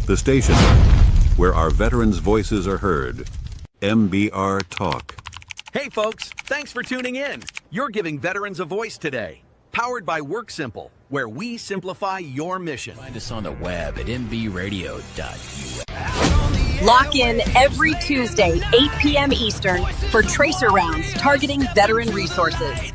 The station where our veterans' voices are heard. MBR Talk. Hey folks, thanks for tuning in. You're giving veterans a voice today. Powered by WorkSimple, where we simplify your mission. Find us on the web at mbradio.us. Lock in every Tuesday, 8 p.m. Eastern, for Tracer Rounds targeting veteran resources.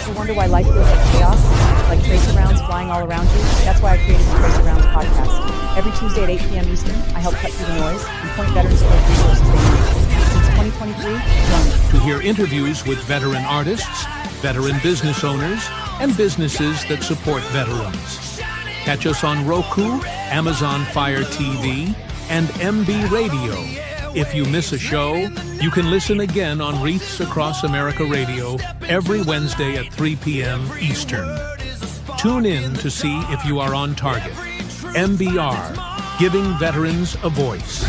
You wonder why life feels like chaos, like tracer rounds flying all around you? That's why I created the Tracer Rounds podcast. Every Tuesday at 8 p.m. Eastern, I help cut through the noise and point veterans to those resources they need. Since 2023, join me. To hear interviews with veteran artists, veteran business owners, and businesses that support veterans. Catch us on Roku, Amazon Fire TV, and MB Radio. If you miss a show, you can listen again on Wreaths Across America Radio every Wednesday at 3 p.m. Eastern. Tune in to see if you are on target. MBR, giving veterans a voice.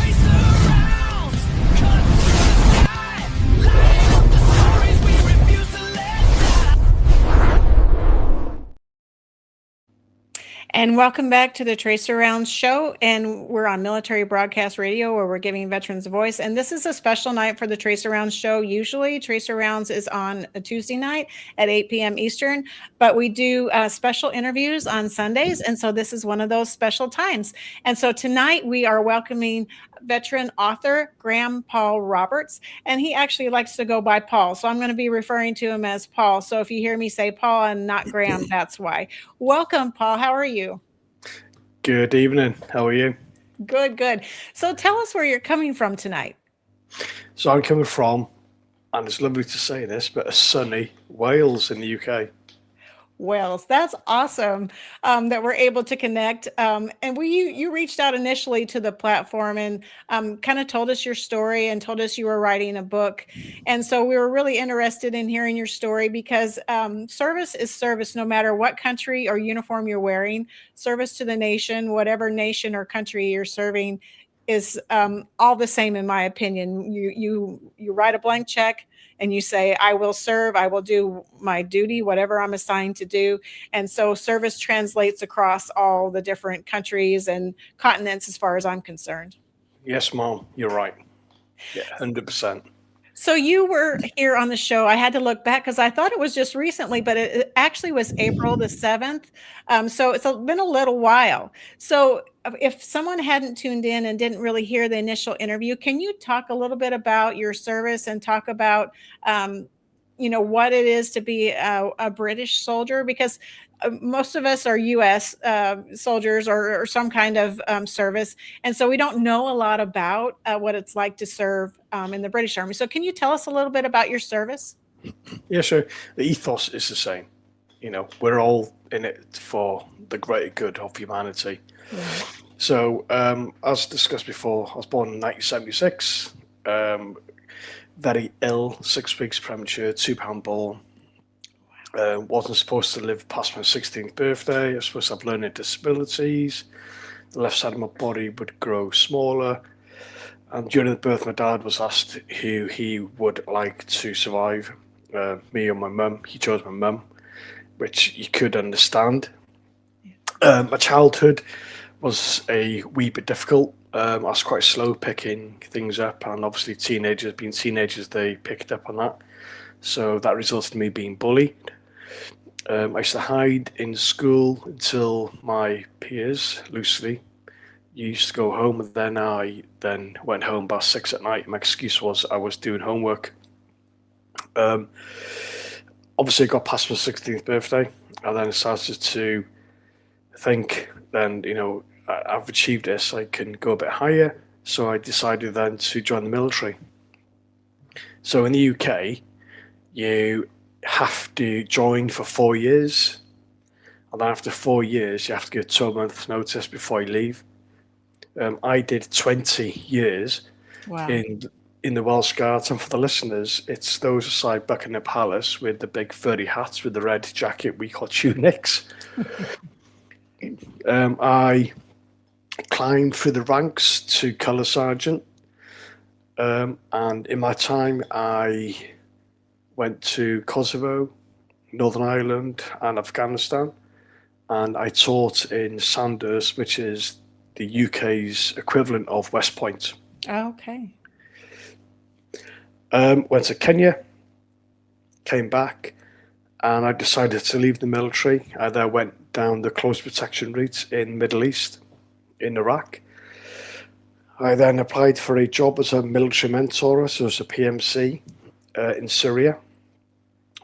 And welcome back to the Tracer Rounds show. And we're on Military Broadcast Radio, where we're giving veterans a voice. And this is a special night for the Tracer Rounds show. Usually Tracer Rounds is on a Tuesday night at 8 p.m. Eastern, but we do special interviews on Sundays. And so this is one of those special times. And so tonight we are welcoming veteran author Graham Paul Roberts, and he actually likes to go by Paul, so I'm going to be referring to him as Paul. So if you hear me say Paul and not Graham, that's why. Welcome, Paul. How are you? Good evening. How are you? Good, good. So tell us where you're coming from tonight. So I'm coming from, and it's lovely to say this, but a sunny Wales in the UK. Wales, that's awesome that we're able to connect. And you reached out initially to the platform and kind of told us your story and told us you were writing a book. And so we were really interested in hearing your story because service is service, no matter what country or uniform you're wearing. Service to the nation, whatever nation or country you're serving, is all the same, in my opinion. You write a blank check and you say, I will serve, I will do my duty, whatever I'm assigned to do. And so service translates across all the different countries and continents as far as I'm concerned. Yes, Mom, you're right. Yeah, 100%. So you were here on the show. I had to look back because I thought it was just recently, but it actually was April the 7th. So it's been a little while. So if someone hadn't tuned in and didn't really hear the initial interview, can you talk a little bit about your service and talk about, what it is to be a British soldier? Because most of us are U.S. Soldiers or some kind of service. And so we don't know a lot about what it's like to serve in the British Army. So can you tell us a little bit about your service? Yeah, sure. The ethos is the same. We're all in it for the greater good of humanity. Yeah. So as discussed before, I was born in 1976, very ill, 6 weeks premature, 2-pound born. Wasn't supposed to live past my 16th birthday. I was supposed to have learning disabilities. The left side of my body would grow smaller. And during the birth, my dad was asked who he would like to survive, me or my mum. He chose my mum, which you could understand. My childhood was a wee bit difficult. I was quite slow picking things up, and obviously being teenagers, they picked up on that. So that resulted in me being bullied. I used to hide in school until my peers, loosely, used to go home, and then I went home by 6 at night. My excuse was I was doing homework. Obviously, I got past my 16th birthday, and then I started to think, I've achieved this, I can go a bit higher. So I decided then to join the military. So in the UK, you have to join for 4 years, and then after 4 years you have to give 12-month notice before you leave. I did 20 years. Wow. in the Welsh Guards, and for the listeners, it's those beside Buckingham Palace with the big furry hats with the red jacket we call tunics. I climbed through the ranks to colour sergeant, and in my time I went to Kosovo, Northern Ireland and Afghanistan, and I taught in Sandhurst, which is the UK's equivalent of West Point. Okay. Went to Kenya, came back, and I decided to leave the military. I then went down the close protection route in Middle East, in Iraq. I then applied for a job as a military mentor, so as a PMC in Syria,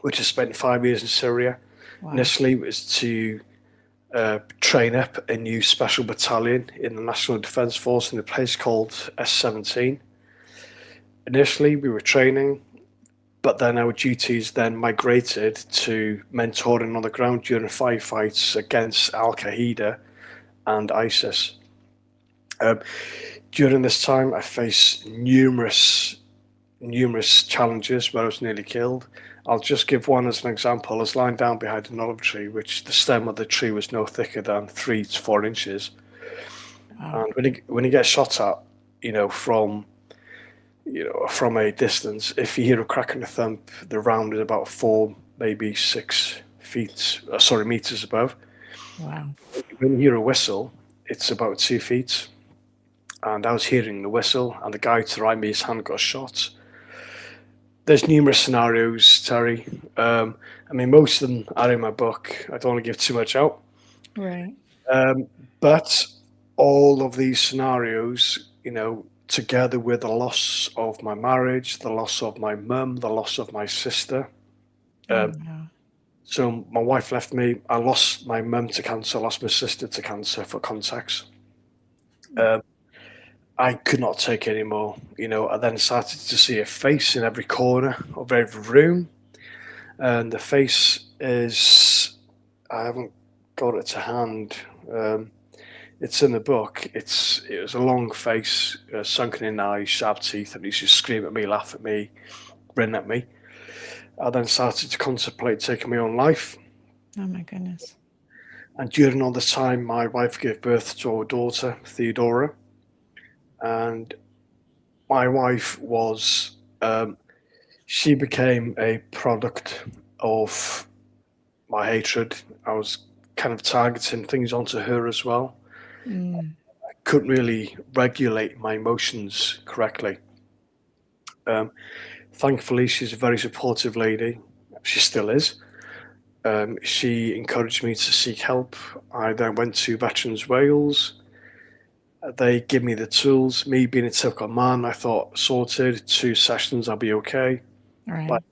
which I spent 5 years in Syria. Wow. Initially, it was to train up a new special battalion in the National Defence Force in a place called S17. Initially, we were training, but then our duties then migrated to mentoring on the ground during firefights against Al-Qaeda and ISIS. During this time, I faced numerous challenges where I was nearly killed. I'll just give one as an example. I was lying down behind an olive tree, which the stem of the tree was no thicker than 3 to 4 inches. Wow. And when you get shot at, from a distance, if you hear a crack and a thump, the round is about 4, maybe 6 meters above. Wow. When you hear a whistle, it's about 2 feet. And I was hearing the whistle, and the guy to the right of me, his hand got shot. There's numerous scenarios, Terry. Most of them are in my book. I don't want to give too much out. Right. But all of these scenarios, together with the loss of my marriage, the loss of my mum, the loss of my sister. So my wife left me. I lost my mum to cancer, I lost my sister to cancer, for context. I could not take it anymore. I then started to see a face in every corner of every room. And the face is, I haven't got it to hand. It's in the book. It was a long face, sunken in eyes, sharp teeth, and he used to scream at me, laugh at me, grin at me. I then started to contemplate taking my own life. Oh my goodness. And during all this time, my wife gave birth to our daughter, Theodora. And my wife was, she became a product of my hatred. I was kind of targeting things onto her as well. I couldn't really regulate my emotions correctly. Thankfully, she's a very supportive lady. She still is. She encouraged me to seek help. I then went to Veterans Wales. They give me the tools. Me being a typical man, I thought, sorted, 2 sessions, I'll be okay. Right. But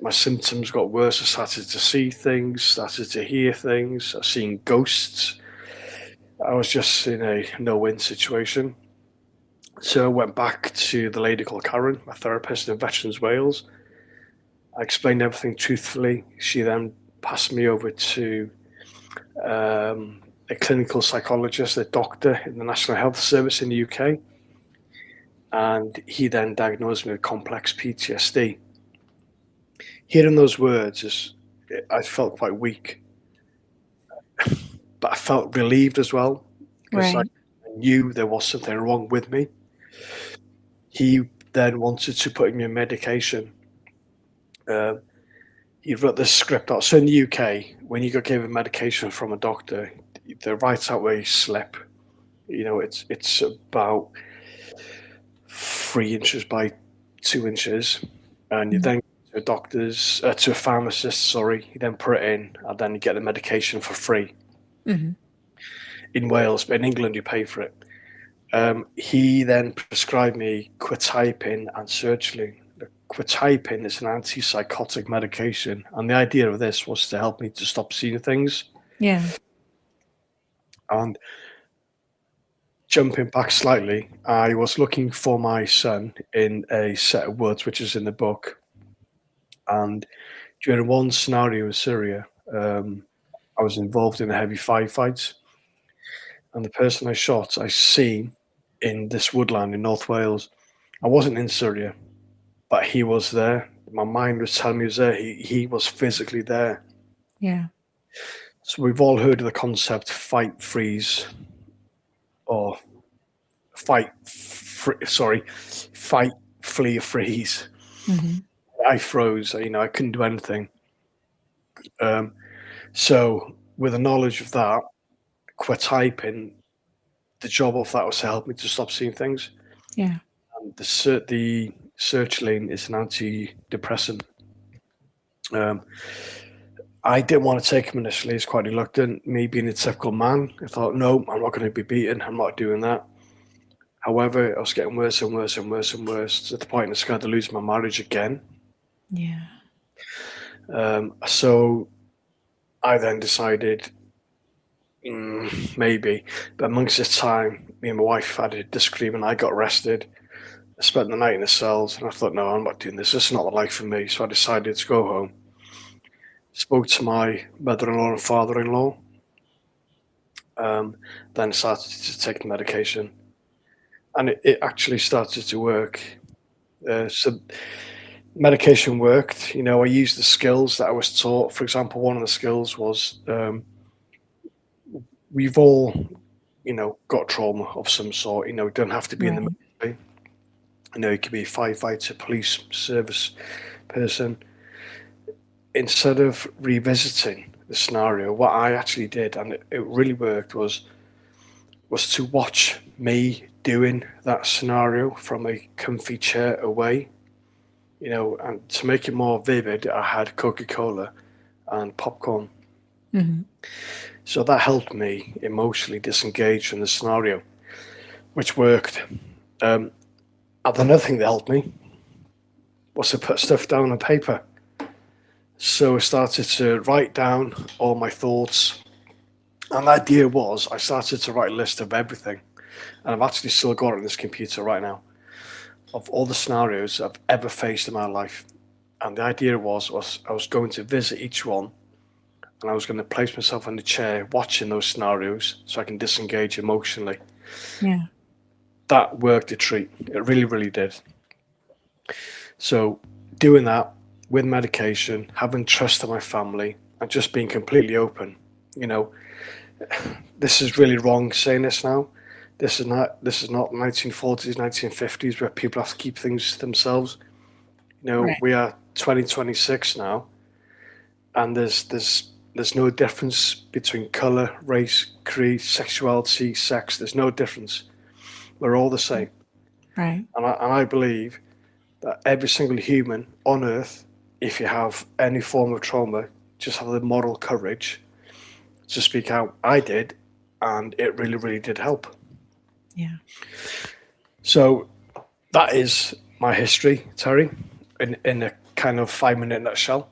my symptoms got worse. I started to see things, started to hear things. I was seeing ghosts. I was just in a no-win situation. So I went back to the lady called Karen, my therapist in Veterans Wales. I explained everything truthfully. She then passed me over to a clinical psychologist, a doctor in the National Health Service in the UK. And he then diagnosed me with complex PTSD. Hearing those words, I felt quite weak. But I felt relieved as well, because Right. I knew there was something wrong with me. He then wanted to put me on medication. He wrote this script out. So in the UK, when you get given medication from a doctor, they write out a slip. It's about 3 inches by 2 inches, and you then go to a pharmacist. Sorry, you then put it in, and then you get the medication for free. In Wales, but in England you pay for it. He then prescribed me quetiapine and sertraline. Quetiapine is an antipsychotic medication, and the idea of this was to help me to stop seeing things. Yeah. And jumping back slightly, I was looking for my son in a set of woods, which is in the book. And during one scenario in Syria, I was involved in a heavy firefight. And the person I shot, I seen in this woodland in North Wales. I wasn't in Syria, but he was there. My mind was telling me he was there. He was physically there. Yeah. So we've all heard of the concept fight, freeze, or fight, flee, or freeze. I froze. I couldn't do anything. So with the knowledge of that, quetiapine the job of that was to help me to stop seeing things. Yeah. The sertraline is an antidepressant. I didn't want to take him initially. I was quite reluctant. Me being a typical man, I thought, no, I'm not going to be beaten. I'm not doing that. However, I was getting worse and worse and worse and worse to the point I was going to lose my marriage again. Yeah. So I then decided, maybe. But amongst this time, me and my wife had a disagreement. I got arrested. I spent the night in the cells, and I thought, no, I'm not doing this. This is not the life for me. So I decided to go home. Spoke to my mother-in-law and father-in-law. Then started to take the medication, and it actually started to work. So medication worked. You know, I used the skills that I was taught. For example, one of the skills was we've all, you know, got trauma of some sort. You know, it don't have to be in the military. You know, it could be a firefighter, police service person. Instead of revisiting the scenario, what I actually did, and it really worked, was to watch me doing that scenario from a comfy chair away. You know, and to make it more vivid, I had Coca-Cola and popcorn. Mm-hmm. So that helped me emotionally disengage from the scenario, which worked. And another thing that helped me was to put stuff down on paper. So I started to write down all my thoughts. And the idea was I started to write a list of everything. And I've actually still got it on this computer right now, of all the scenarios I've ever faced in my life. And the idea was I was going to visit each one, and I was going to place myself in the chair watching those scenarios so I can disengage emotionally. Yeah. That worked a treat. It really, really did. So doing that with medication, having trust in my family, and just being completely open. You know, this is really wrong saying this now. This is not 1940s, 1950s where people have to keep things to themselves. You know, Right. we are 2026 now, and there's no difference between color, race, creed, sexuality, sex. There's no difference. We're all the same. Right. And I believe that every single human on earth, if you have any form of trauma, just have the moral courage to speak out. I did, and it really, really did help. Yeah. So that is my history, Terry, in a kind of 5-minute nutshell.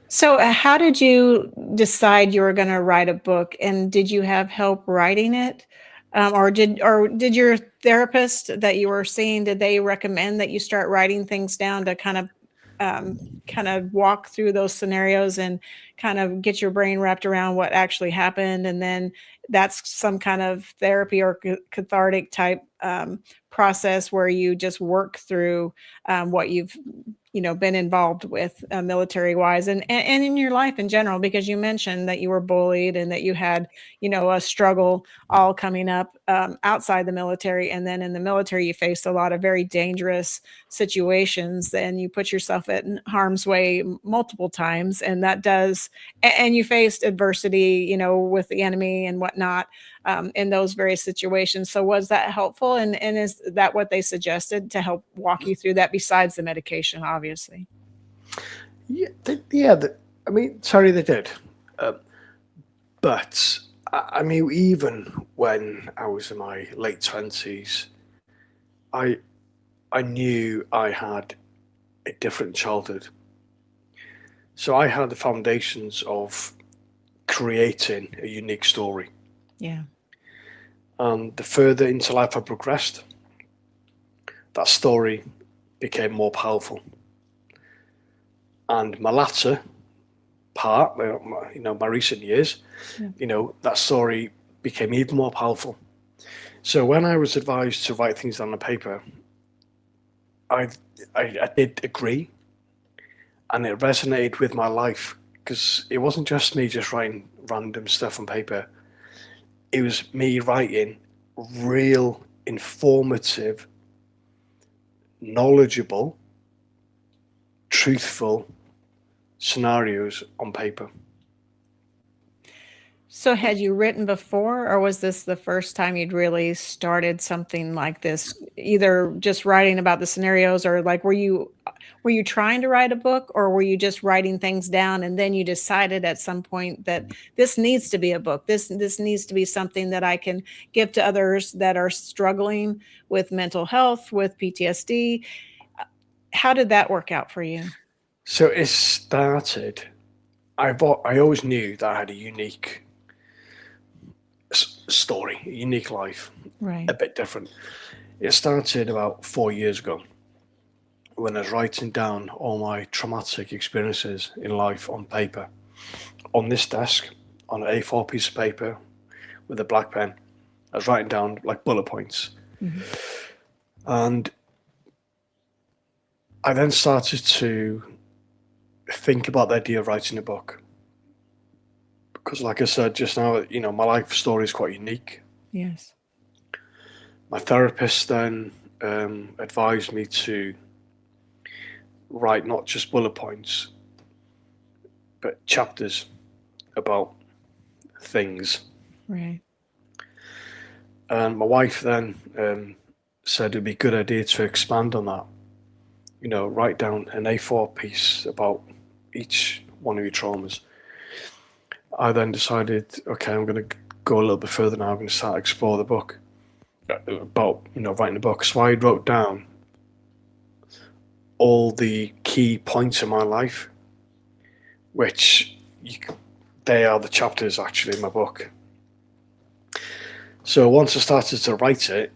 So, how did you decide you were going to write a book, and did you have help writing it, or did your therapist that you were seeing, did they recommend that you start writing things down to kind of walk through those scenarios and kind of get your brain wrapped around what actually happened, and then that's some kind of therapy or cathartic type process where you just work through what you've been involved with military wise and in your life in general, because you mentioned that you were bullied and that you had a struggle all coming up outside the military, and then in the military you faced a lot of very dangerous situations and you put yourself in harm's way multiple times, and and you faced adversity with the enemy and whatnot in those various situations. So was that helpful, and is that what they suggested to help walk you through that besides the medication, obviously? Yeah, I mean, sorry, they did. But I mean, even when I was in my late 20s, I knew I had a different childhood. So I had the foundations of creating a unique story. Yeah. And the further into life I progressed, that story became more powerful. And my latter part, my recent years, that story became even more powerful. So when I was advised to write things down on paper, I did agree, and it resonated with my life, because it wasn't just me just writing random stuff on paper. It was me writing real, informative, knowledgeable, truthful scenarios on paper. So had you written before, or was this the first time you'd really started something like this? Either just writing about the scenarios, or like were you trying to write a book, or were you just writing things down and then you decided at some point that this needs to be a book. This needs to be something that I can give to others that are struggling with mental health, with PTSD. How did that work out for you? So it started. I always knew that I had a unique story, a unique life, Right. a bit different. It started about 4 years ago when I was writing down all my traumatic experiences in life on paper, on this desk, on an A4 piece of paper with a black pen. I was writing down like bullet points. And I then started to think about the idea of writing a book. Because like I said just now, my life story is quite unique. Yes. My therapist then advised me to write not just bullet points, but chapters about things. Right. And my wife then said it'd be a good idea to expand on that. Write down an A4 piece about each one of your traumas. I then decided, okay, I'm going to go a little bit further now. I'm going to start explore the book about, writing a book. So I wrote down all the key points in my life, which they are the chapters actually in my book. So once I started to write it,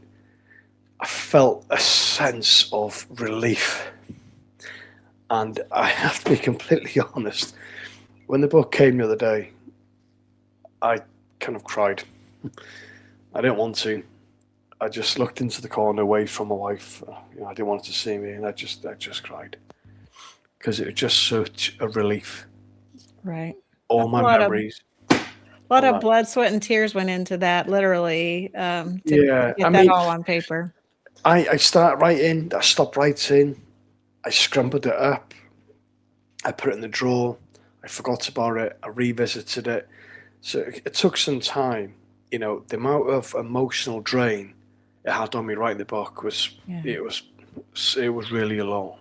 I felt a sense of relief. And I have to be completely honest, when the book came the other day, I kind of cried. I didn't want to. I just looked into the corner away from my wife. I didn't want her to see me, and I just cried because it was just such a relief. Right. All That's my memories. A lot of blood, sweat, and tears went into that, literally, to get that all on paper. I started writing. I stopped writing. I scrambled it up. I put it in the drawer. I forgot about it. I revisited it. So it took some time. The amount of emotional drain it had on me writing the book was really a lot.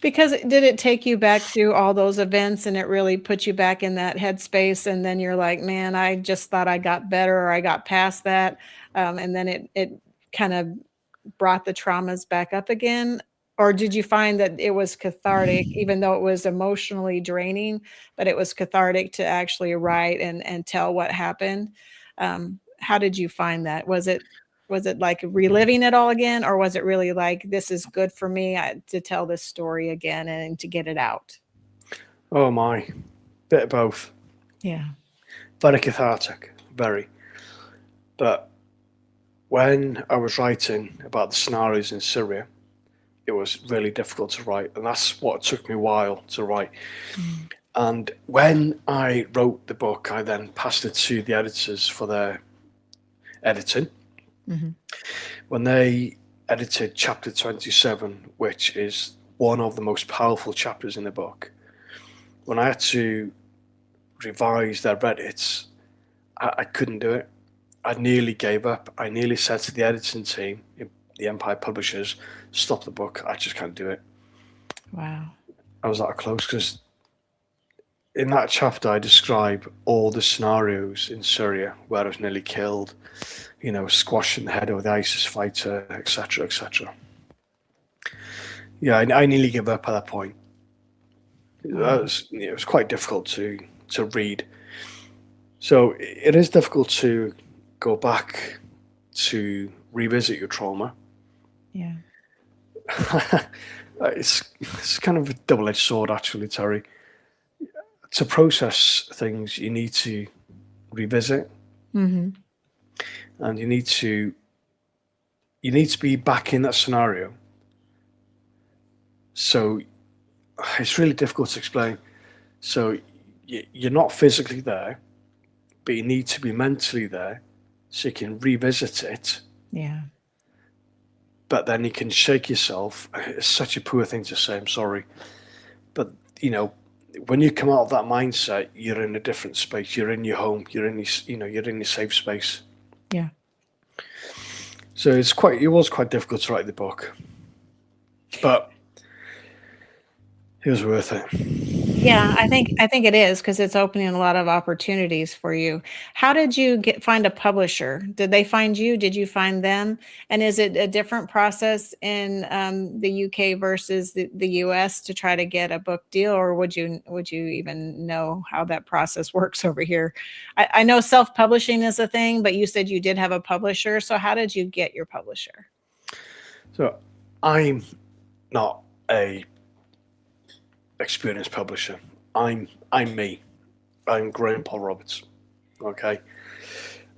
Because did it take you back through all those events and it really put you back in that headspace, and then you're like, man, I just thought I got better, or I got past that, and then it kind of brought the traumas back up again? Or did you find that it was cathartic, even though it was emotionally draining, but it was cathartic to actually write and tell what happened? How did you find that? Was it like reliving it all again, or was it really like, this is good for me to tell this story again and to get it out? Oh my, bit of both. Yeah. Very cathartic, very. But when I was writing about the scenarios in Syria, it was really difficult to write, and that's what took me a while to write. And when I wrote the book, I then passed it to the editors for their editing. When they edited chapter 27, which is one of the most powerful chapters in the book, when I had to revise their edits, I couldn't do it. I nearly gave up. I nearly said to the editing team, the Empire publishers, stop the book. I just can't do it. Wow. I was that close, because in that chapter I describe all the scenarios in Syria where I was nearly killed, squashing the head of the ISIS fighter, etc., etc. Yeah, I nearly gave up at that point. It was quite difficult to read. So it is difficult to go back to revisit your trauma. Yeah. It's kind of a double-edged sword, actually, Terry. To process things, you need to revisit, and you need to be back in that scenario. So it's really difficult to explain. So you're not physically there, but you need to be mentally there, so you can revisit it. Yeah. But then you can shake yourself. It's such a poor thing to say, I'm sorry. But, when you come out of that mindset, you're in a different space. You're in your home. You're in you're in your safe space. Yeah. So it was quite difficult to write the book, but it was worth it. Yeah, I think it is, because it's opening a lot of opportunities for you. How did you find a publisher? Did they find you? Did you find them? And is it a different process in the UK versus the US to try to get a book deal, or would you even know how that process works over here? I know self-publishing is a thing, but you said you did have a publisher. So how did you get your publisher? So I'm not a experienced publisher. I'm me. I'm Graham Paul Roberts. Okay.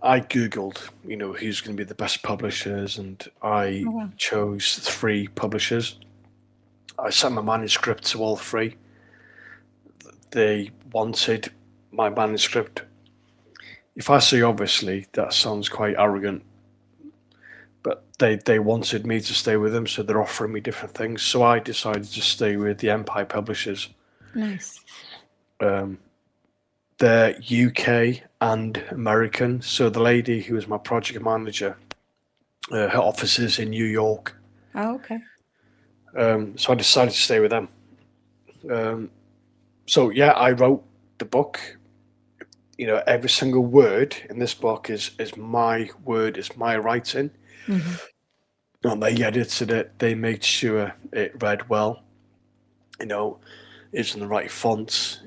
I Googled, who's going to be the best publishers, and I chose 3 publishers. I sent my manuscript to all 3. They wanted my manuscript. If I say obviously, that sounds quite arrogant, but they wanted me to stay with them, so they're offering me different things. So I decided to stay with the Empire Publishers. Nice. They're UK and American. So the lady who was my project manager, her office is in New York. Oh, okay. So I decided to stay with them. So yeah, I wrote the book. Every single word in this book is my word, is my writing. Mm-hmm. And they edited it. They made sure it read well. It's in the right font,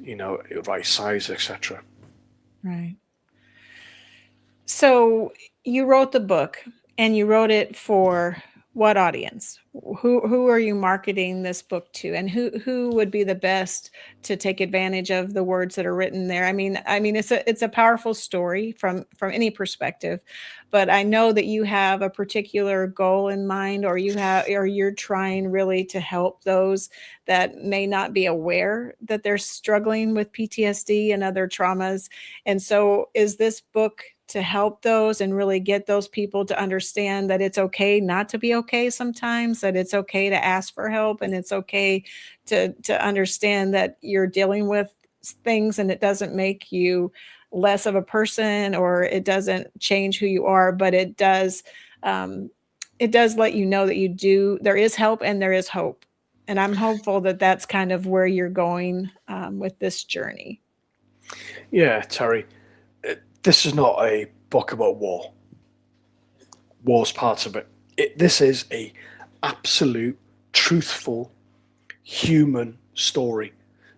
right size, etc. Right. So you wrote the book, and you wrote it for what audience? Who are you marketing this book to, and who would be the best to take advantage of the words that are written there? I mean, it's a powerful story from any perspective, but I know that you have a particular goal in mind, or you're trying really to help those that may not be aware that they're struggling with PTSD and other traumas. And so is this book to help those and really get those people to understand that it's okay not to be okay sometimes, that it's okay to ask for help, and it's okay to understand that you're dealing with things, and it doesn't make you less of a person, or it doesn't change who you are, but it does let you know that there is help and there is hope. And I'm hopeful that that's kind of where you're going with this journey. Yeah, Terry. This is not a book about war. War's part of it. This is a absolute, truthful, human story.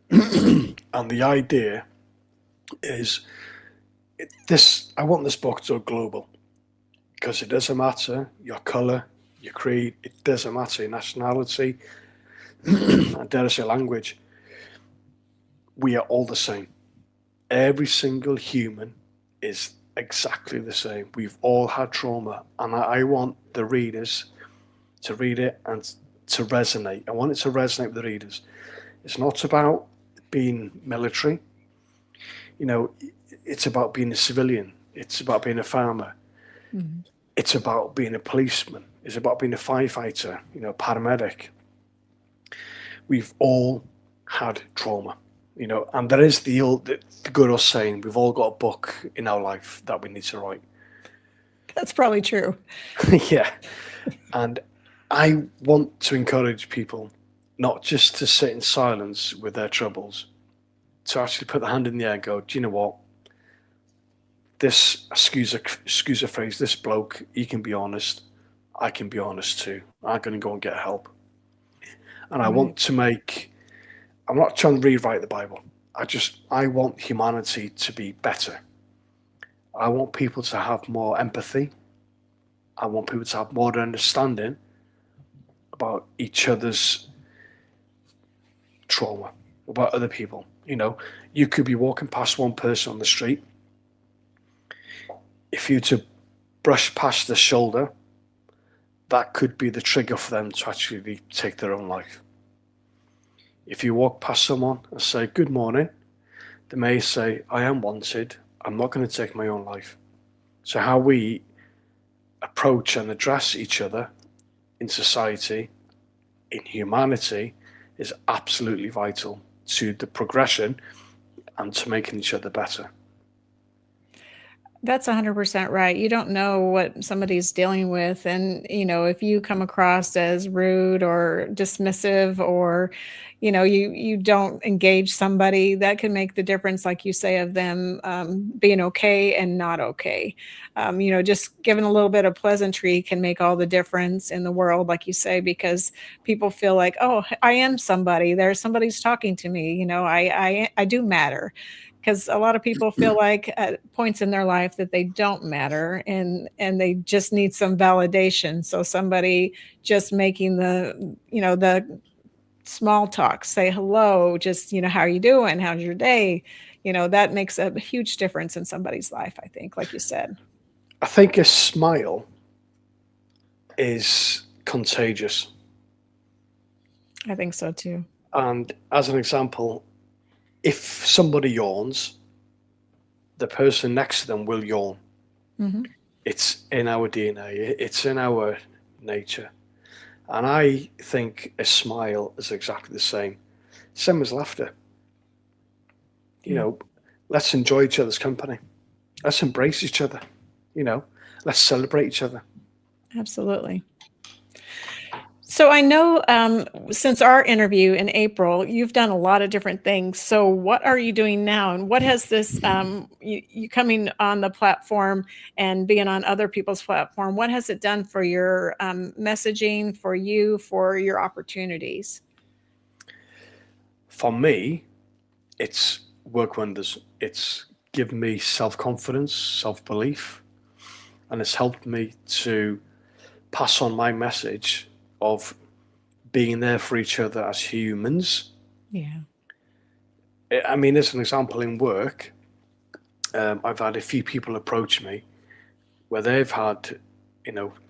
And the idea is I want this book to go global, because it doesn't matter your color, your creed, it doesn't matter your nationality, and dare I say language. We are all the same. Every single human is exactly the same. We've all had trauma, and I want the readers to read it and to resonate. I want it to resonate with the readers. It's not about being military. It's about being a civilian. It's about being a farmer. Mm-hmm. It's about being a policeman. It's about being a firefighter, paramedic. We've all had trauma. And there is the good old saying, we've all got a book in our life that we need to write. That's probably true. Yeah. And I want to encourage people not just to sit in silence with their troubles, to actually put their hand in the air and go, do you know what? This, excuse a phrase, this bloke, he can be honest. I can be honest too. I'm going to go and get help. And I want to I'm not trying to rewrite the Bible. I want humanity to be better. I want people to have more empathy. I want people to have more understanding about each other's trauma, about other people. You could be walking past one person on the street. If you to brush past their shoulder, that could be the trigger for them to actually take their own life. If you walk past someone and say, good morning, they may say, I am wanted. I'm not going to take my own life. So how we approach and address each other in society, in humanity, is absolutely vital to the progression and to making each other better. That's 100% right. You don't know what somebody's dealing with. And, if you come across as rude or dismissive, or, you don't engage somebody, that can make the difference, like you say, of them being okay and not okay. Just giving a little bit of pleasantry can make all the difference in the world, like you say, because people feel like, oh, I am somebody. Somebody's talking to me. I do matter, because a lot of people feel like at points in their life that they don't matter, and they just need some validation. So somebody just making the small talk, say hello, just, how are you doing? How's your day? That makes a huge difference in somebody's life, I think, like you said. I think a smile is contagious. I think so too. And as an example, if somebody yawns, the person next to them will yawn. Mm-hmm. It's in our DNA. It's in our nature. And I think a smile is exactly the same. Same as laughter. Let's enjoy each other's company. Let's embrace each other. Let's celebrate each other. Absolutely. So I know since our interview in April, you've done a lot of different things. So what are you doing now? And what has this, you coming on the platform and being on other people's platform, what has it done for your messaging, for you, for your opportunities? For me, it's work wonders. It's given me self-confidence, self-belief, and it's helped me to pass on my message of being there for each other as humans. Yeah. I mean, as an example, in work, I've had a few people approach me where they've had,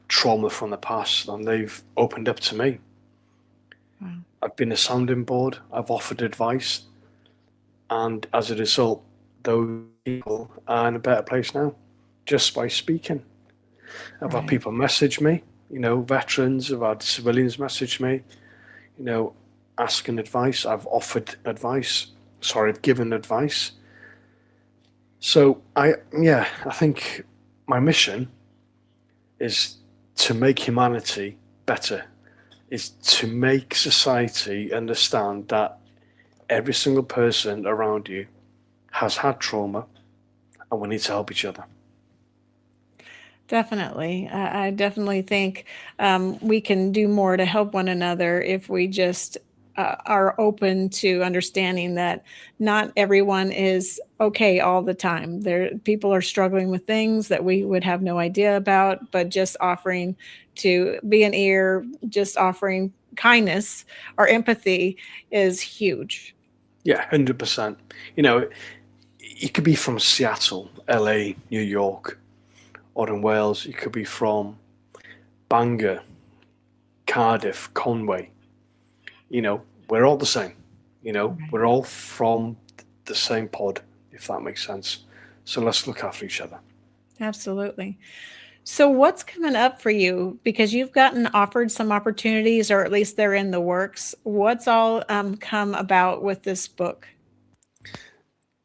trauma from the past, and they've opened up to me. Wow. I've been a sounding board. I've offered advice. And as a result, those people are in a better place now just by speaking. I've had people message me. Veterans, I've had civilians message me, asking advice. I've offered advice. I've given advice. So I think my mission is to make humanity better, is to make society understand that every single person around you has had trauma, and we need to help each other. Definitely. I definitely think we can do more to help one another if we just are open to understanding that not everyone is okay all the time. People are struggling with things that we would have no idea about, but just offering to be an ear, just offering kindness or empathy is huge. Yeah, 100%. You could be from Seattle, LA, New York, or in Wales. You could be from Bangor, Cardiff, Conway. We're all the same. We're all from the same pod, if that makes sense. So let's look after each other. Absolutely. So what's coming up for you? Because you've gotten offered some opportunities, or at least they're in the works. What's all come about with this book?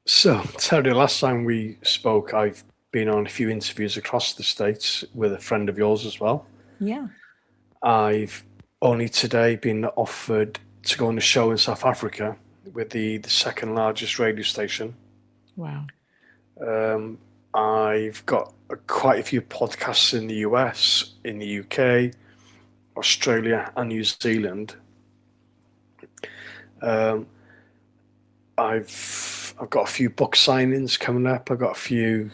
So, Terry, last time we spoke, I've been on a few interviews across the States with a friend of yours as well. Yeah. I've only today been offered to go on a show in South Africa with the second largest radio station. Wow. I've got quite a few podcasts in the US, in the UK, Australia, and New Zealand. I've got a few book signings coming up. I've got a few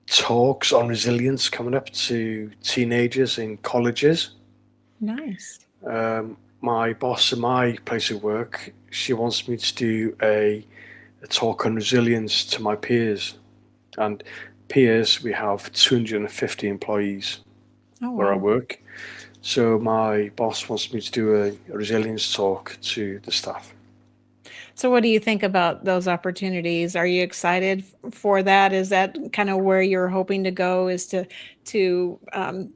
talks on resilience coming up to teenagers in colleges. Nice. My boss at my place of work, she wants me to do a talk on resilience to my peers. And peers, we have 250 employees where I work. So my boss wants me to do a resilience talk to the staff. So what do you think about those opportunities? Are you excited for that? Is that kind of where you're hoping to go, is to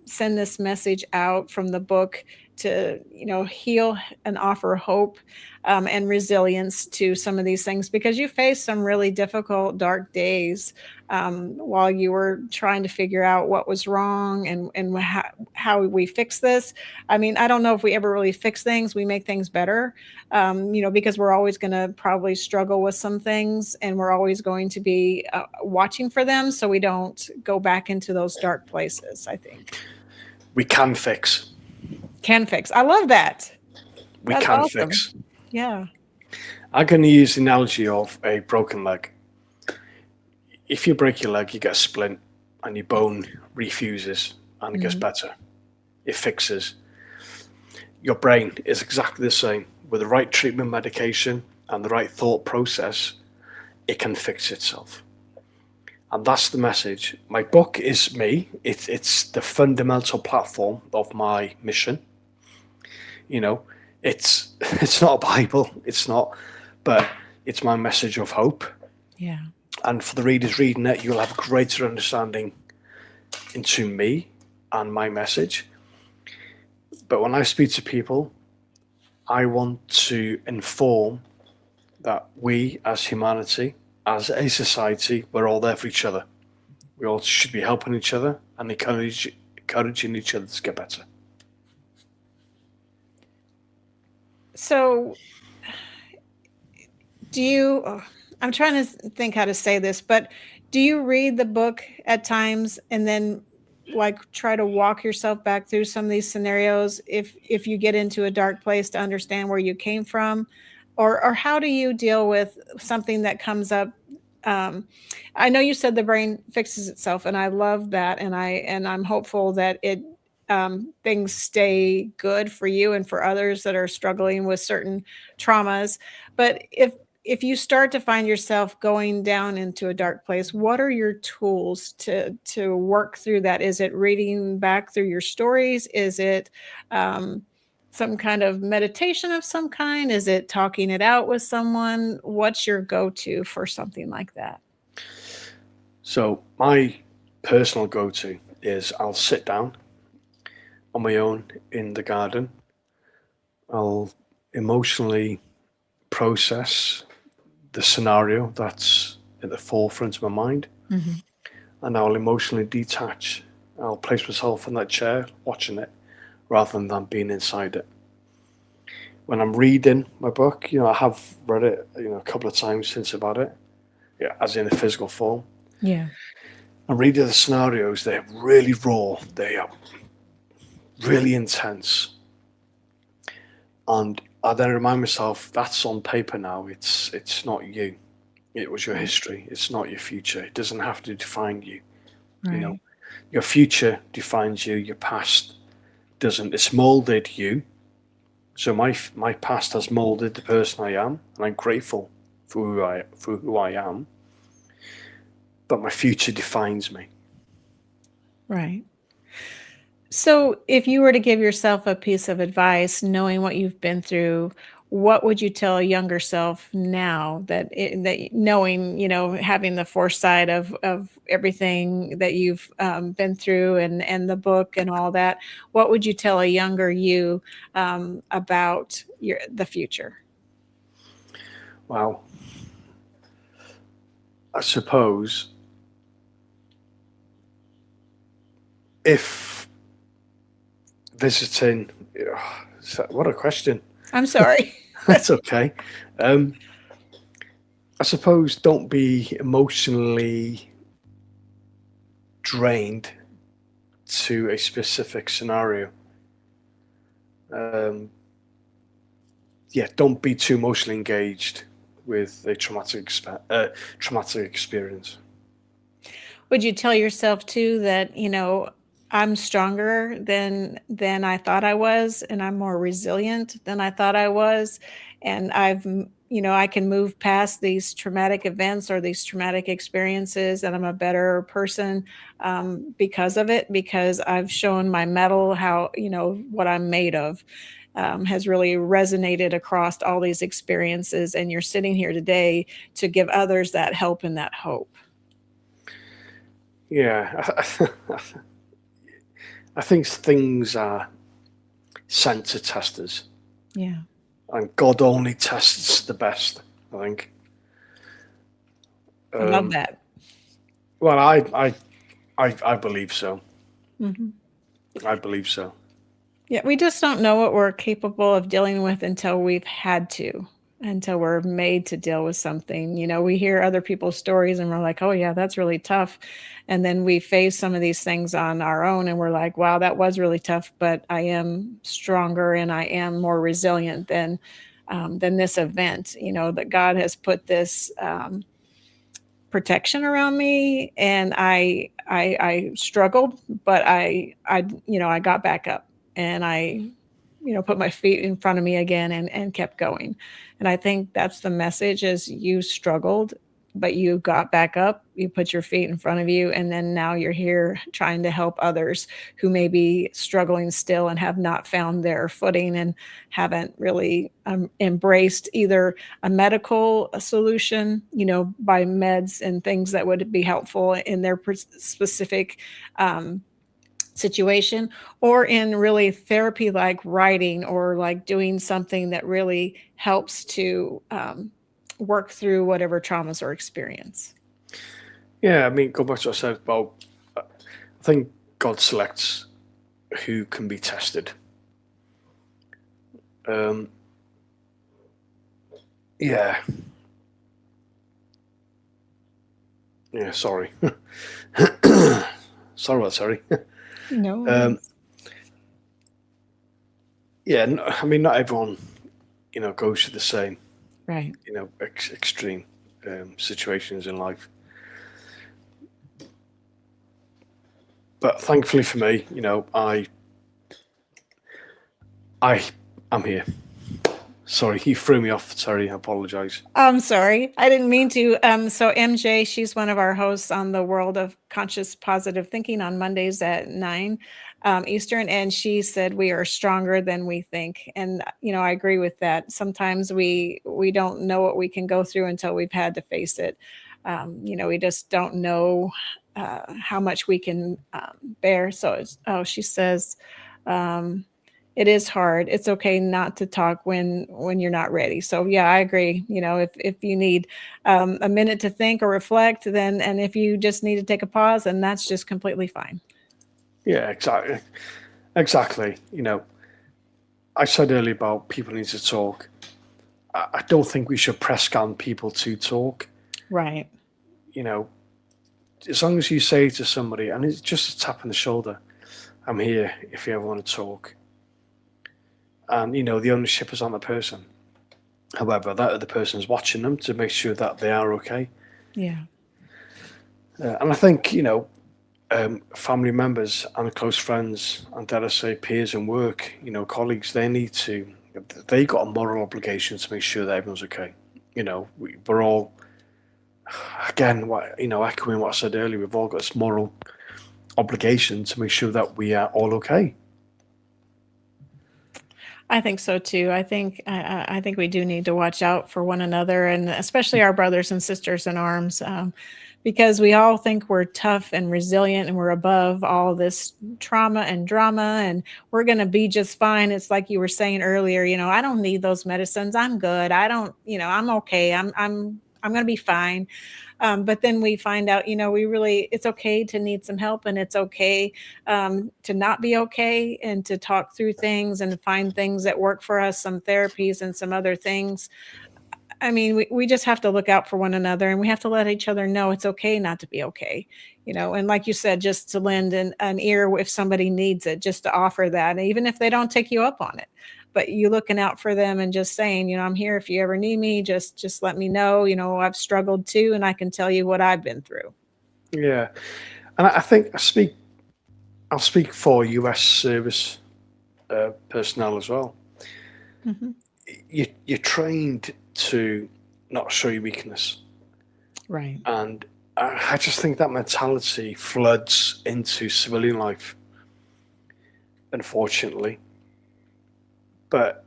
send this message out from the book heal and offer hope and resilience to some of these things, because you faced some really difficult, dark days while you were trying to figure out what was wrong and how we fix this. I mean, I don't know if we ever really fix things. We make things better, because we're always going to probably struggle with some things, and we're always going to be watching for them so we don't go back into those dark places, I think. We can fix. Can fix. I love that. That's can awesome. Fix. Yeah. I'm going to use the analogy of a broken leg. If you break your leg, you get a splint and your bone refuses and it gets better. It fixes. Your brain is exactly the same. With the right treatment medication and the right thought process, it can fix itself. And that's the message. My book is me. It's the fundamental platform of my mission. It's not a Bible. It's not, but it's my message of hope. Yeah. And for the readers reading it, you'll have a greater understanding into me and my message. But when I speak to people, I want to inform that we as humanity, as a society, we're all there for each other. We all should be helping each other and encouraging each other to get better. So I'm trying to think how to say this, but do you read the book at times and then try to walk yourself back through some of these scenarios if you get into a dark place to understand where you came from? Or how do you deal with something that comes up? I know you said the brain fixes itself, and I love that, and I'm hopeful that things stay good for you and for others that are struggling with certain traumas. But if you start to find yourself going down into a dark place, what are your tools to work through that? Is it reading back through your stories? Is it some kind of meditation of some kind? Is it talking it out with someone? What's your go-to for something like that? So my personal go-to is I'll sit down on my own in the garden. I'll emotionally process the scenario that's at the forefront of my mind, and I'll emotionally detach. I'll place myself in that chair watching it rather than being inside it. When I'm reading my book, I have read it, a couple of times since I've had it, as in a physical form. Yeah. I'm reading the scenarios. They're really raw. They are really intense. And I then remind myself, that's on paper now. It's not you. It was your history. It's not your future. It doesn't have to define you. Right. Your future defines you. Your past doesn't. It's molded you. So my past has molded the person I am, and I'm grateful for who I am. But my future defines me. Right. So if you were to give yourself a piece of advice, knowing what you've been through, what would you tell a younger self now that knowing, having the foresight of everything that you've been through and the book and all that, what would you tell a younger you about the future? Wow. I suppose if visiting, what a question. I'm sorry. That's okay. I suppose don't be emotionally drained to a specific scenario. Don't be too emotionally engaged with a traumatic experience. Would you tell yourself too that, I'm stronger than I thought I was, and I'm more resilient than I thought I was, and I can move past these traumatic events or these traumatic experiences, and I'm a better person because of it, because I've shown my mettle how, what I'm made of has really resonated across all these experiences, and you're sitting here today to give others that help and that hope. Yeah. I think things are sent to test us. Yeah. And God only tests the best, I think. I love that. Well, I believe so. Mm-hmm. I believe so. Yeah, we just don't know what we're capable of dealing with until we've had to, until we're made to deal with something. You know, we hear other people's stories and we're like, oh, yeah, that's really tough. And then we face some of these things on our own and we're like, wow, that was really tough, but I am stronger and I am more resilient than this event. You know, that God has put this protection around me, and I struggled, but I got back up, and I put my feet in front of me again and kept going. And I think that's the message: is you struggled, but you got back up, you put your feet in front of you, and then now you're here trying to help others who may be struggling still and have not found their footing and haven't really embraced either a medical solution, by meds and things that would be helpful in their specific situation, or in really therapy like writing or like doing something that really helps to work through whatever traumas or experience. Yeah, I mean, go back to what I said about, I think God selects who can be tested. Yeah. Yeah, sorry. Sorry. No. Yeah, I mean, not everyone, goes through the same, Right. extreme situations in life. But thankfully for me, I'm here. Sorry, you threw me off, Terry. I apologize. I'm sorry. I didn't mean to. So MJ, she's one of our hosts on the World of Conscious Positive Thinking on Mondays at 9 Eastern. And she said we are stronger than we think. And, I agree with that. Sometimes we don't know what we can go through until we've had to face it. We just don't know how much we can bear. So she says, it is hard. It's okay not to talk when you're not ready. So yeah, I agree. If you need a minute to think or reflect, then, and if you just need to take a pause, then that's just completely fine. Yeah, exactly. I said earlier about people need to talk. I don't think we should press scan people to talk. Right. As long as you say to somebody, and it's just a tap on the shoulder, I'm here if you ever want to talk. And, the ownership is on the person. However, that other person's watching them to make sure that they are okay. Yeah. And I think, family members and close friends, and dare I say peers in work, colleagues, they got a moral obligation to make sure that everyone's okay. We're all, again, echoing what I said earlier, we've all got this moral obligation to make sure that we are all okay. I think so too. I think we do need to watch out for one another, and especially our brothers and sisters in arms, because we all think we're tough and resilient and we're above all this trauma and drama and we're going to be just fine. It's like you were saying earlier, I don't need those medicines. I'm good. I don't, I'm okay. I'm going to be fine. But then we find out, it's okay to need some help, and it's okay to not be okay, and to talk through things and find things that work for us, some therapies and some other things. I mean, we just have to look out for one another, and we have to let each other know it's okay not to be okay, and like you said, just to lend an ear if somebody needs it, just to offer that, even if they don't take you up on it. But you looking out for them and just saying, I'm here if you ever need me, just let me know. I've struggled too, and I can tell you what I've been through. Yeah. And I think I'll speak for US service personnel as well. Mm-hmm. You're trained to not show your weakness. Right. And I just think that mentality floods into civilian life, unfortunately. But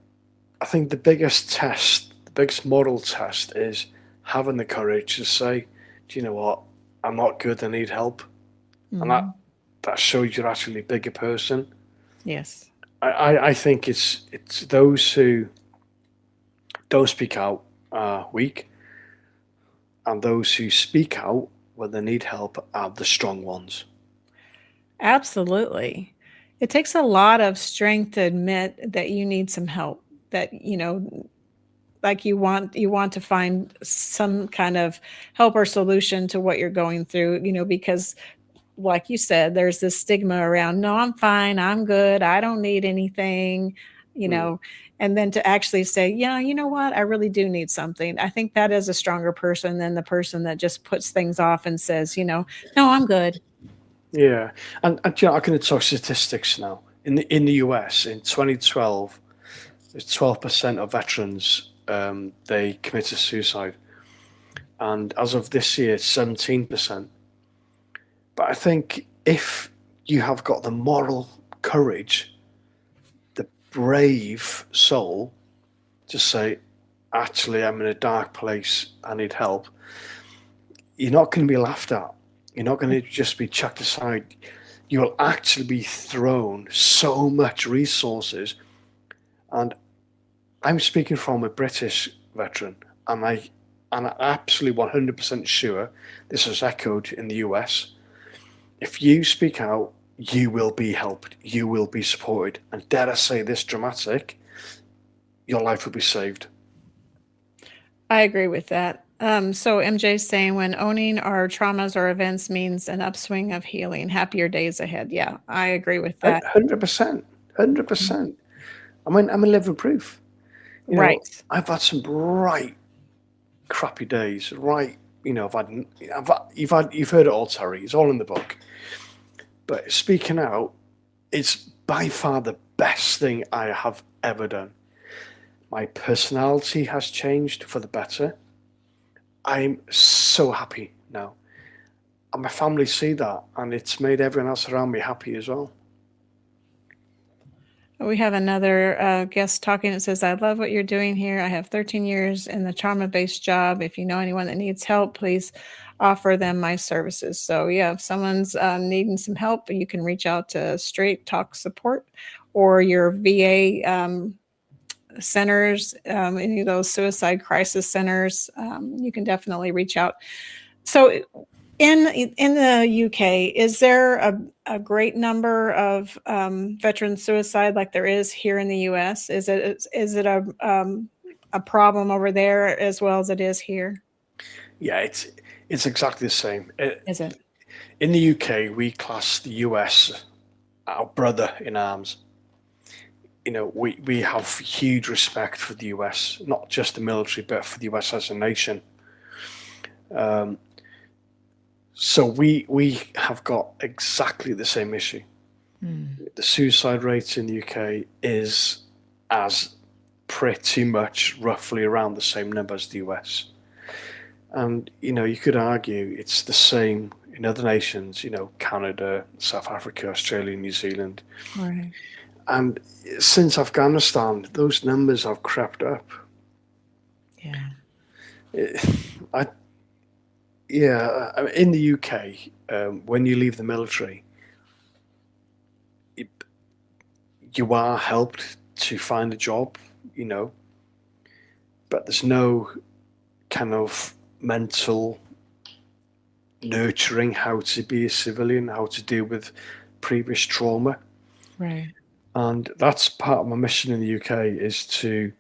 I think the biggest moral test is having the courage to say, do you know what? I'm not good. I need help. Mm-hmm. And that shows you're actually a bigger person. Yes. I think it's those who don't speak out are weak, and those who speak out when they need help are the strong ones. Absolutely. It takes a lot of strength to admit that you need some help, that, like you want to find some kind of help or solution to what you're going through, because like you said, there's this stigma around, no, I'm fine, I'm good, I don't need anything, you Mm. know, and then to actually say, yeah, you know what, I really do need something. I think that is a stronger person than the person that just puts things off and says, no, I'm good. Yeah, and I can talk statistics now. In the US in 2012, there's 12% of veterans they committed suicide, and as of this year, 17%. But I think if you have got the moral courage, the brave soul to say, actually, I'm in a dark place, I need help, you're not going to be laughed at. You're not going to just be chucked aside. You will actually be thrown so much resources. And I'm speaking from a British veteran, and I'm absolutely 100% sure this is echoed in the US. If you speak out, you will be helped. You will be supported. And dare I say this dramatic, your life will be saved. I agree with that. So MJ's saying when owning our traumas or events means an upswing of healing, happier days ahead. Yeah, I agree with that. 100%. 100%. I'm a living proof. Right. I've had some right crappy days. Right, you've heard it all, Terry. It's all in the book. But speaking out, it's by far the best thing I have ever done. My personality has changed for the better. I'm so happy now. And my family see that, and it's made everyone else around me happy as well. We have another guest talking. It says, I love what you're doing here. I have 13 years in the trauma-based job. If you know anyone that needs help, please offer them my services. So yeah, if someone's needing some help, you can reach out to Straight Talk Support or your VA centers, any of those suicide crisis centers. You can definitely reach out. So in the UK, is there a great number of veteran suicide like there is here in the US? Is it a problem over there as well as it is here? Yeah, it's exactly the same. Is it? In the UK, we class the US our brother in arms. We have huge respect for the US, not just the military, but for the US as a nation. So we have got exactly the same issue. The suicide rate in the UK is as pretty much roughly around the same number as the US. And, you could argue it's the same in other nations, Canada, South Africa, Australia, New Zealand. Right. And since Afghanistan, those numbers have crept up. Yeah. In the UK, when you leave the military, you are helped to find a job, but there's no kind of mental nurturing how to be a civilian, how to deal with previous trauma. Right. And that's part of my mission in the UK, is to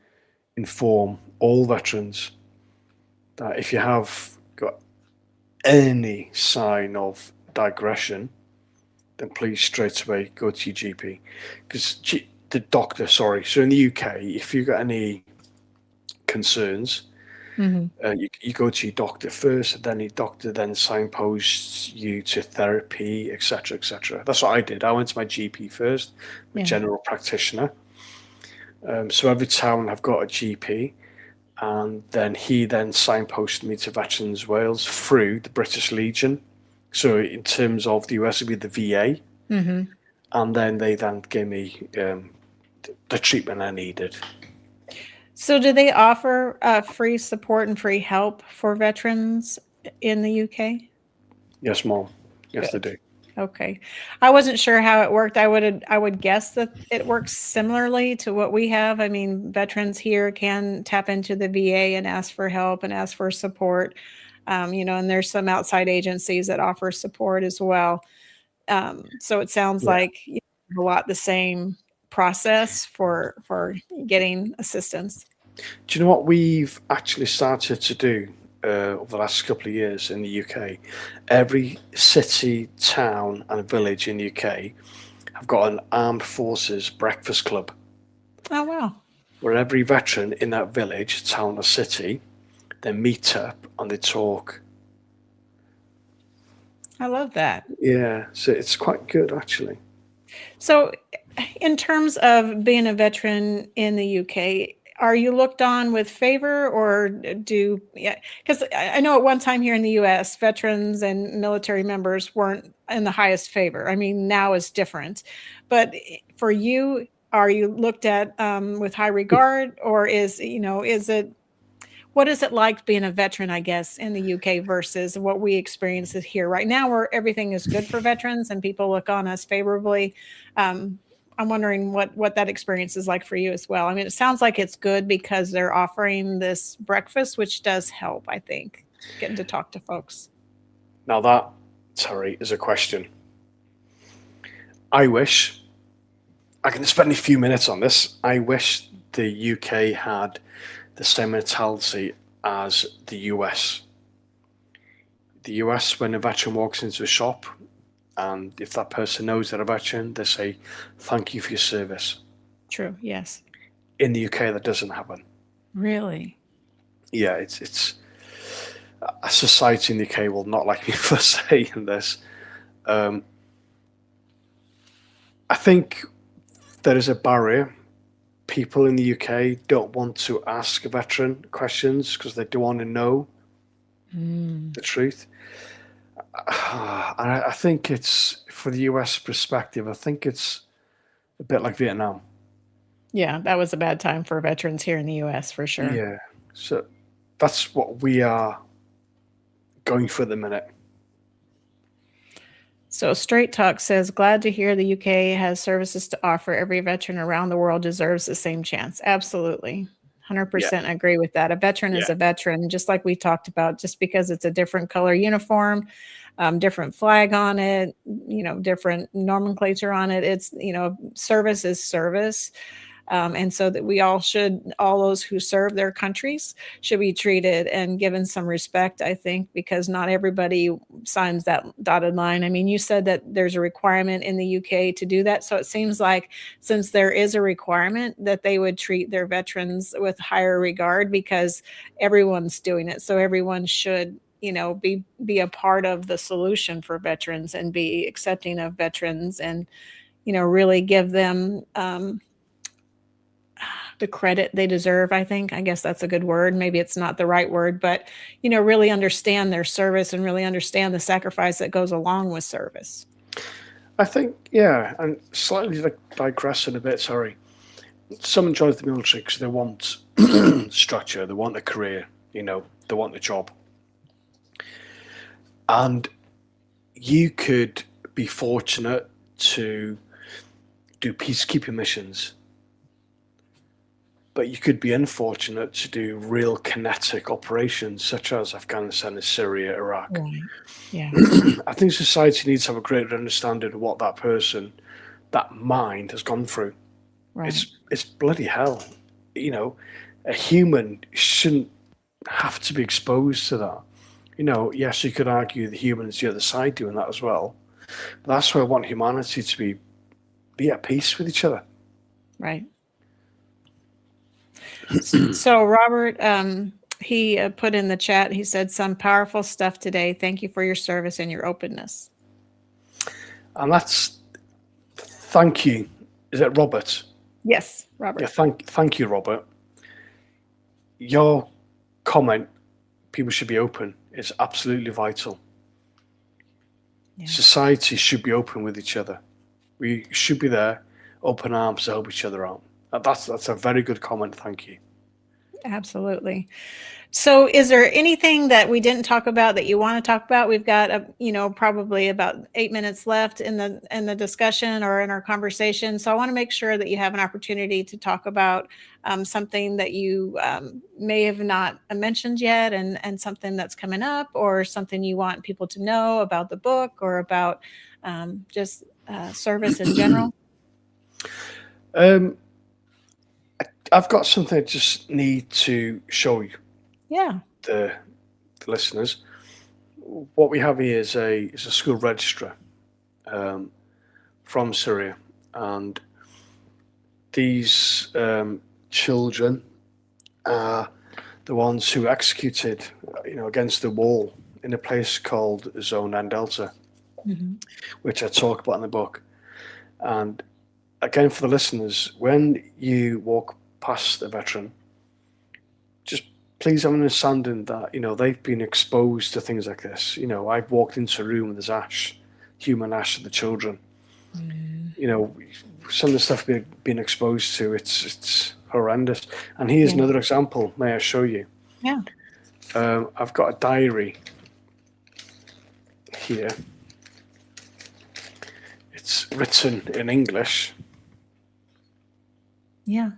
inform all veterans that if you have got any sign of digression, then please straight away go to your GP. Because the doctor, so in the UK, if you've got any concerns, you go to your doctor first, then your doctor then signposts you to therapy, etc., etc. That's what I did. I went to my GP first, my general practitioner. So every town I've got a GP, and then he then signposted me to Veterans Wales through the British Legion. So in terms of the US, it'd be the VA, and then they then gave me the treatment I needed. So do they offer free support and free help for veterans in the UK? Yes, Mom. Yes, Good. they do. Okay. I wasn't sure how it worked. I would guess that it works similarly to what we have. I mean, veterans here can tap into the VA and ask for help and ask for support. And there's some outside agencies that offer support as well. So it sounds Yeah. like a lot the same process for getting assistance. Do you know what we've actually started to do over the last couple of years in the UK? Every city, town, and village in the UK have got an armed forces breakfast club Oh, wow. where every veteran in that village, town, or city, they meet up and they talk. I love that. Yeah, so it's quite good actually. So, in terms of being a veteran in the UK, are you looked on with favor or because I know at one time here in the US, veterans and military members weren't in the highest favor. I mean, now is different. But for you, are you looked at with high regard, or is it, what is it like being a veteran, I guess, in the UK versus what we experience here right now, where everything is good for veterans and people look on us favorably? I'm wondering what that experience is like for you as well. I mean, it sounds like it's good because they're offering this breakfast, which does help, I think, getting to talk to folks. Now that, Terry, is a question. I wish, I can spend a few minutes on this. I wish the UK had the same mentality as the US. The US, when a veteran walks into a shop, and if that person knows they're a veteran, they say, "Thank you for your service." True. Yes. In the UK, that doesn't happen. Really? Yeah, it's a society in the UK will not like me for saying this. I think there is a barrier. People in the UK don't want to ask a veteran questions because they do want to know the truth. And I think it's, for the US perspective, I think it's a bit like Vietnam. Yeah, that was a bad time for veterans here in the US for sure. Yeah. So that's what we are going for at the minute. So Straight Talk says, glad to hear the UK has services to offer. Every veteran around the world deserves the same chance. Absolutely. 100% agree with that. A veteran is a veteran, just like we talked about, just because it's a different color uniform, different flag on it, different nomenclature on it. It's, service is service. And so that all those who serve their countries should be treated and given some respect, I think, because not everybody signs that dotted line. I mean, you said that there's a requirement in the UK to do that. So it seems like since there is a requirement that they would treat their veterans with higher regard because everyone's doing it. So everyone should, be a part of the solution for veterans and be accepting of veterans and, really give them, the credit they deserve, I think. I guess that's a good word. Maybe it's not the right word, but, really understand their service and really understand the sacrifice that goes along with service. I think, yeah, and slightly digressing a bit, sorry. Someone joins the military because they want structure, they want a career, they want a job. And you could be fortunate to do peacekeeping missions, but you could be unfortunate to do real kinetic operations such as Afghanistan, Syria, Iraq. Right. Yeah. I think society needs to have a greater understanding of what that person, that mind has gone through. Right. It's bloody hell. A human shouldn't have to be exposed to that. Yes, you could argue the human is the other side doing that as well. But that's why I want humanity to be at peace with each other. Right. So Robert, he put in the chat, he said, some powerful stuff today. Thank you for your service and your openness. And thank you. Is it Robert? Yes, Robert. Yeah, thank you, Robert. Your comment, people should be open. It's absolutely vital. Yeah. Society should be open with each other. We should be there, open arms to help each other out. That's a very good comment. Thank you. Absolutely. So is there anything that we didn't talk about that you want to talk about? We've got probably about 8 minutes left in the discussion or in our conversation. So I want to make sure that you have an opportunity to talk about something that you may have not mentioned yet, and something that's coming up, or something you want people to know about the book, or about just service in general. I've got something I just need to show you, Yeah. the listeners. What we have here is a school registrar from Syria, and these children are the ones who executed, against the wall in a place called Zone and Delta, which I talk about in the book. And again, for the listeners, when you walk past a veteran, just please have an understanding that they've been exposed to things like this. I've walked into a room and there's ash, human ash of the children. Some of the stuff we've been exposed to, it's horrendous. And here's another example. May I show you? Yeah. I've got a diary here. It's written in English. Yeah.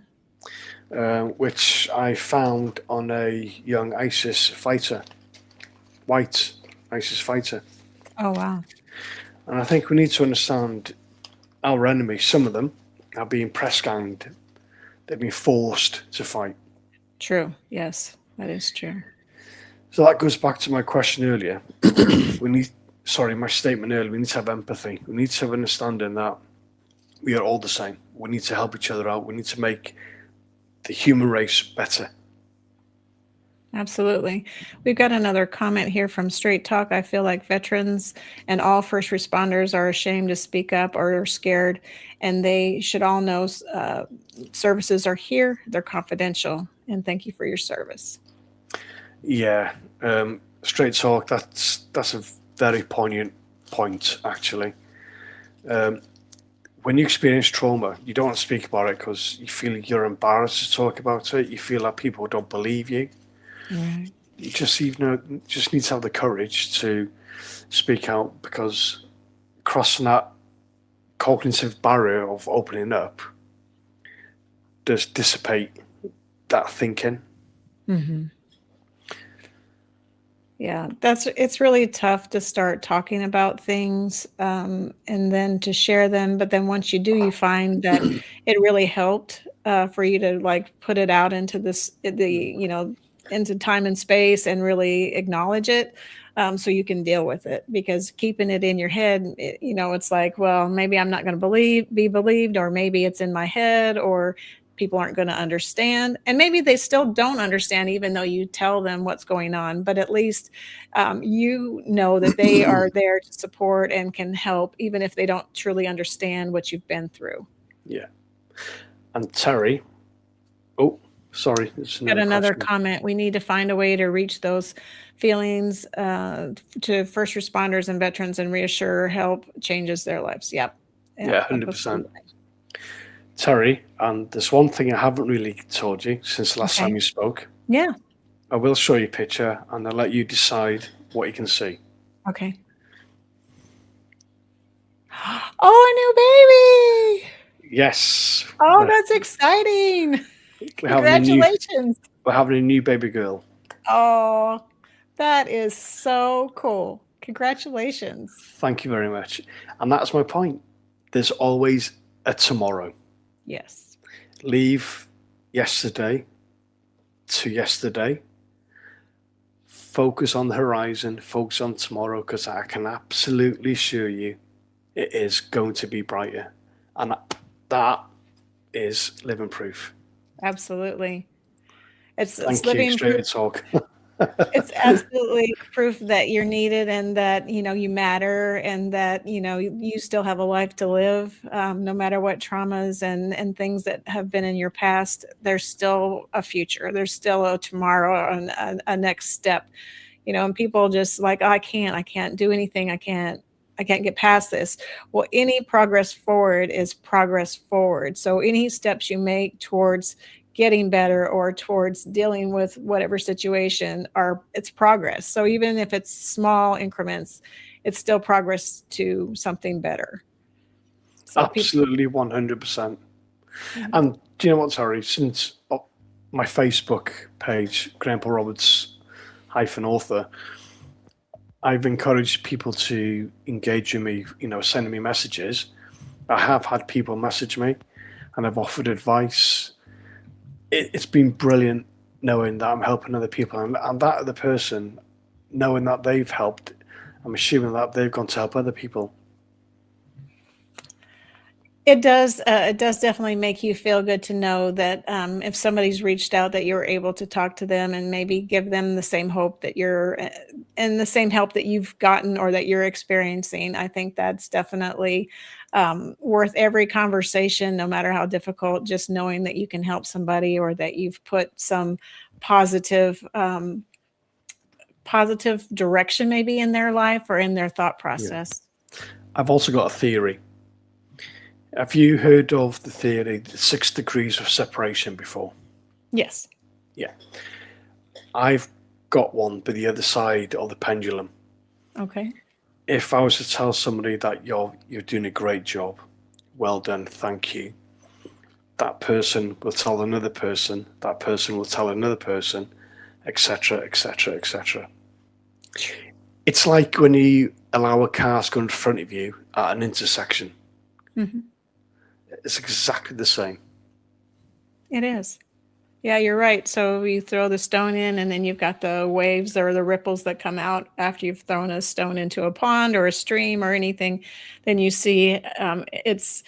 Which I found on a young ISIS fighter, white ISIS fighter. Oh, wow. And I think we need to understand our enemy. Some of them are being press ganged. They've been forced to fight. True. Yes, that is true. So that goes back to my question earlier. My statement earlier. We need to have empathy. We need to have understanding that we are all the same. We need to help each other out. We need to make the human race better. Absolutely. We've got another comment here from Straight Talk. I feel like veterans and all first responders are ashamed to speak up or are scared, and they should all know services are here. They're confidential, and thank you for your service. Yeah, Straight Talk, that's a very poignant point, actually. When you experience trauma, you don't want to speak about it because you feel you're embarrassed to talk about it. You feel like people don't believe you. Right. You just need to have the courage to speak out, because crossing that cognitive barrier of opening up does dissipate that thinking. Mm-hmm. Yeah, it's really tough to start talking about things and then to share them. But then once you do, you find that it really helped for you to put it out into into time and space and really acknowledge it, so you can deal with it. Because keeping it in your head, it's like, well, maybe I'm not going to be believed, or maybe it's in my head, or people aren't going to understand. And maybe they still don't understand, even though you tell them what's going on. But at least that they are there to support and can help, even if they don't truly understand what you've been through. Yeah. And Terry, sorry. Got another comment. We need to find a way to reach those feelings to first responders and veterans and reassure help changes their lives. Yep. Yeah, 100%. Terry, and there's one thing I haven't really told you since the last time you spoke. Yeah. I will show you a picture and I'll let you decide what you can see. Okay. Oh, a new baby. Yes. Oh, that's exciting. Congratulations. We're having a new baby girl. Oh, that is so cool. Congratulations. Thank you very much. And that's my point. There's always a tomorrow. Yes. Leave yesterday to yesterday. Focus on the horizon. Focus on tomorrow, because I can absolutely assure you it is going to be brighter. And that is living proof. Absolutely. It's Thank living you. Straight proof. talk. It's absolutely proof that you're needed, and that you matter, and that you still have a life to live, no matter what traumas and things that have been in your past. There's still a future. There's still a tomorrow and a next step. And people just like, oh, I can't do anything. I can't get past this. Well, any progress forward is progress forward. So any steps you make towards getting better or towards dealing with whatever situation, it's progress. So even if it's small increments, it's still progress to something better. So Absolutely, 100%. And do you know what, Terry? Since my Facebook page, Grandpa Roberts -author, I've encouraged people to engage with me, sending me messages. I have had people message me and I've offered advice. It's been brilliant knowing that I'm helping other people, and that other person, knowing that they've helped, I'm assuming that they've gone to help other people. It does definitely make you feel good to know that if somebody's reached out, that you're able to talk to them and maybe give them the same hope that and the same help that you've gotten or that you're experiencing. I think that's definitely worth every conversation, no matter how difficult, just knowing that you can help somebody or that you've put some positive direction maybe in their life or in their thought process. Yeah. I've also got a theory. Have you heard of the theory, the 6 degrees of separation before? Yes. Yeah. I've got one, but the other side of the pendulum. Okay. If I was to tell somebody that you're doing a great job, well done, thank you, that person will tell another person, that person will tell another person, etc., etc., etc. It's like when you allow a car to go in front of you at an intersection. Mm-hmm. It's exactly the same. It is. Yeah, you're right. So you throw the stone in and then you've got the waves or the ripples that come out after you've thrown a stone into a pond or a stream or anything. Then you see its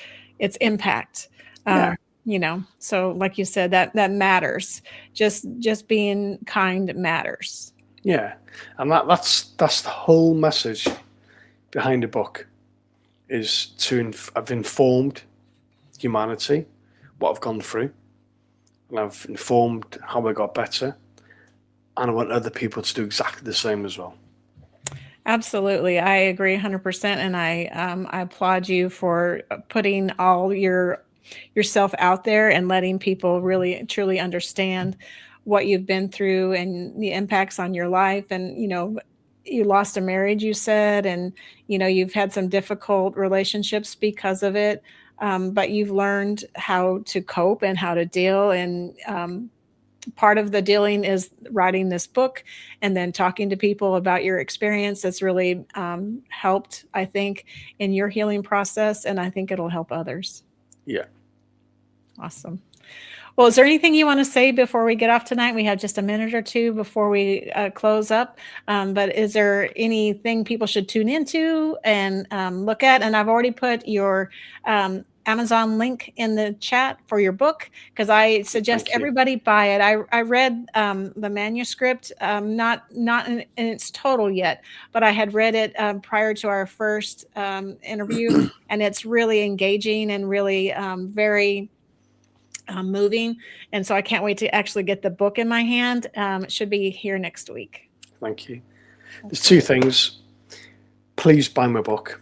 impact. So like you said, that matters. Just being kind matters. Yeah. And that's the whole message behind the book, is I've informed humanity what I've gone through, and I've informed how I got better, and I want other people to do exactly the same as well. Absolutely. I agree 100%. And I applaud you for putting all yourself out there and letting people really truly understand what you've been through and the impacts on your life. And, you lost a marriage, you said, and, you've had some difficult relationships because of it. But you've learned how to cope and how to deal. And part of the dealing is writing this book and then talking to people about your experience. That's really helped, I think, in your healing process. And I think it'll help others. Yeah. Awesome. Well, is there anything you want to say before we get off tonight? We have just a minute or two before we close up. But is there anything people should tune into and look at? And I've already put your Amazon link in the chat for your book, because I suggest everybody buy it. I read the manuscript, not in its total yet, but I had read it prior to our first interview, and it's really engaging and really very moving. And so I can't wait to actually get the book in my hand. It should be here next week. Thank you. There's 2 things. Please buy my book.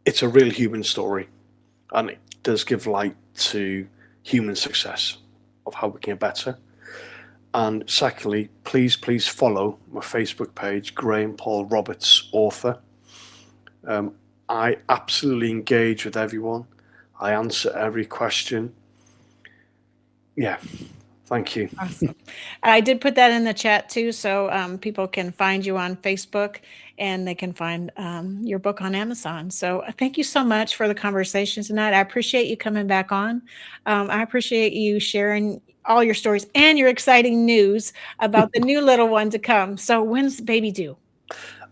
It's a real human story, and it does give light to human success of how we can get better. And secondly, please follow my Facebook page, Graham Paul Roberts Author. I absolutely engage with everyone. I answer every question. Yeah, thank you. Awesome. I did put that in the chat too, so people can find you on Facebook and they can find your book on Amazon. So thank you so much for the conversation tonight. I appreciate you coming back on. I appreciate you sharing all your stories and your exciting news about the new little one to come. So when's the baby due?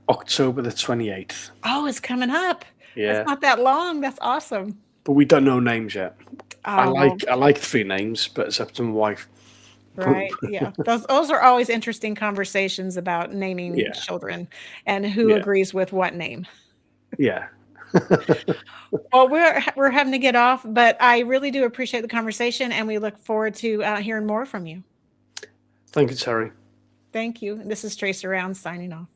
October the 28th. Oh, it's coming up. Yeah. It's not that long. That's awesome. But we don't know names yet. Oh. I like 3 names, but it's up to my wife. Right. Yeah. Those are always interesting conversations about naming children and who agrees with what name. Yeah. Well, we're having to get off, but I really do appreciate the conversation, and we look forward to hearing more from you. Thank you, Terry. Thank you. This is Tracer Round signing off.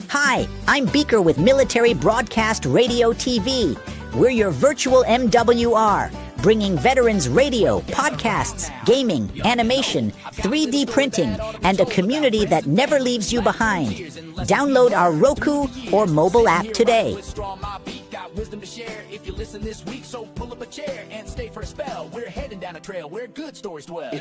Hi, I'm Beaker with Military Broadcast Radio TV. We're your virtual MWR, bringing veterans radio, podcasts, gaming, animation, 3D printing, and a community that never leaves you behind. Download our Roku or mobile app today. Wisdom to share if you listen this week, so pull up a chair and stay for a spell. We're heading down a trail where good stories dwell.